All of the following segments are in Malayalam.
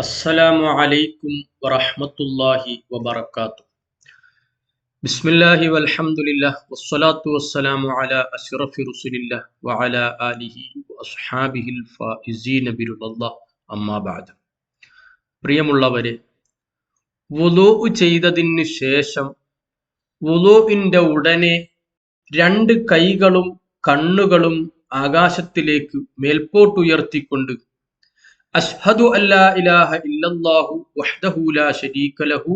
അസ്സലാമു അലൈക്കും വറഹ്മത്തുള്ളാഹി വബറകാതുഹു. ബിസ്മില്ലാഹി വൽഹംദുലില്ലാഹ് വസ്സലാത്തു വസ്സലാമു അലാ അശ്റഫി റസൂലില്ലാഹ് വഅലാ ആലിഹി വഅസ്ഹാബിഹിൽ ഫായിസീന ബിറുല്ലാഹ് അമ്മാ ബഅദ്. പ്രിയമുള്ളവരെ, വുളൂ ചെയ്തതിനു ശേഷം വുളൂഇന്റെ ഉടനെ രണ്ട് കൈകളും കണ്ണുകളും ആകാശത്തിലേക്ക് മേൽപോട്ടുയർത്തിക്കൊണ്ട് അഷ്ഹദു അല്ലാ ഇലാഹ ഇല്ലല്ലാഹു വഹ്ദഹു ലാ ശരീക ലഹു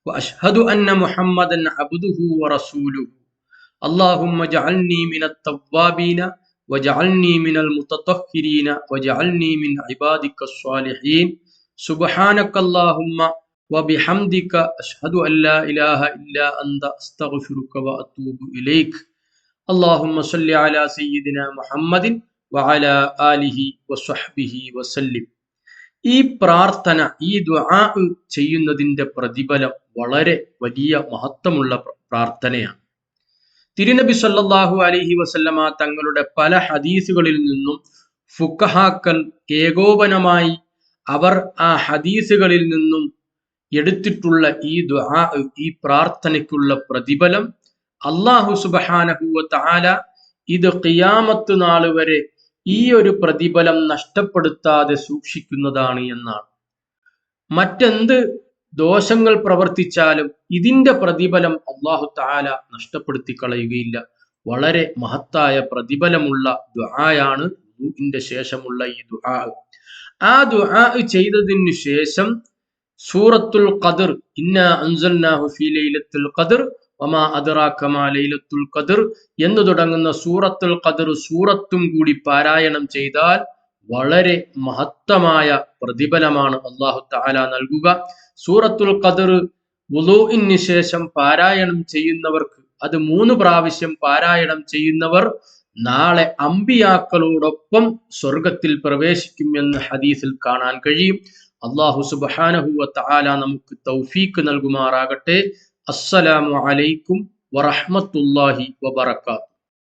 വഅഷ്ഹദു അന്ന മുഹമ്മദൻ അബ്ദുഹു വറസൂലുഹു അല്ലാഹുമ്മ ജഅൽനി മിനത്ത് തവ്വാബീന വജഅൽനി മിനൽ മുതതഹ്ഹിരീന വജഅൽനി മിൻ ഇബാദിക്കസ് സ്വാലിഹീൻ സുബ്ഹാനകല്ലാഹുമ്മ വബിഹംദിക അഷ്ഹദു അല്ലാ ഇലാഹ ഇല്ലാ അൻത അസ്തഗ്ഫിറുക വഅതൂബു ഇലൈക് അല്ലാഹുമ്മ സ്വല്ലി അലാ സയ്യിദിനാ മുഹമ്മദിൻ വഅലാ ആലിഹി വസ്വഹ്ബിഹി വസല്ലിം. ഈ പ്രാർത്ഥന, ഈ ദുആ ചെയ്യുന്നതിന്റെ പ്രതിഫലം വളരെ വലിയ മഹത്വമുള്ള പ്രാർത്ഥനയാണ്. തിരുനബി സല്ലല്ലാഹു അലൈഹി വസല്ലമ തങ്ങളുടെ പല ഹദീസുകളിൽ നിന്നും ഫുഖഹാക്കൾ ഏകോപനമായി അവർ ആ ഹദീസുകളിൽ നിന്നും എടുത്തിട്ടുള്ള ഈ ദുആ, ഈ പ്രാർത്ഥനയ്ക്കുള്ള പ്രതിഫലം അല്ലാഹു സുബ്ഹാനഹു വ തആല ഇത് ഖിയാമത്ത് നാൾ വരെ ഈ ഒരു പ്രതിഫലം നഷ്ടപ്പെടുത്താതെ സൂക്ഷിക്കുന്നതാണ് എന്നാണ്. മറ്റെന്ത് ദോഷങ്ങൾ പ്രവർത്തിച്ചാലും ഇതിന്റെ പ്രതിഫലം അല്ലാഹു തആല നഷ്ടപ്പെടുത്തി കളയുകയില്ല. വളരെ മഹത്തായ പ്രതിഫലമുള്ള ദുആയാണ് വുളൂഇന്റെ ശേഷമുള്ള ഈ ദുആ. ആ ദുആ ചെയ്തതിനു ശേഷം സൂറത്തുൽ ഖദർ, ഇന്നാ അൻസൽനാഹു ഫീ ലൈലത്തുൽ ഖദർ വമാ അദ്റാക മാ ലൈലത്തുൽ ഖദർ എന്ന് തുടങ്ങുന്ന സൂറത്തുൽ ഖദർ സൂറത്തും കൂടി പാരായണം ചെയ്താൽ വളരെ മഹത്തമായ പ്രതിഫലമാണ് അല്ലാഹു തആല നൽകുക. സൂറത്തുൽ ഖദർ വുളൂഇന് ശേഷം പാരായണം ചെയ്യുന്നവർക്ക്, അത് 3 പ്രാവശ്യം പാരായണം ചെയ്യുന്നവർ നാളെ അമ്പിയാക്കളോടൊപ്പം സ്വർഗത്തിൽ പ്രവേശിക്കും എന്ന് ഹദീസിൽ കാണാൻ കഴിയും. അല്ലാഹു സുബ്ഹാനഹു വ തആല നമുക്ക് തൗഫീഖ് നൽകുമാറാകട്ടെ. അസ്സലാമു അലൈക്കും വറഹ്മത്തുള്ളാഹി വബറകാതുഹു.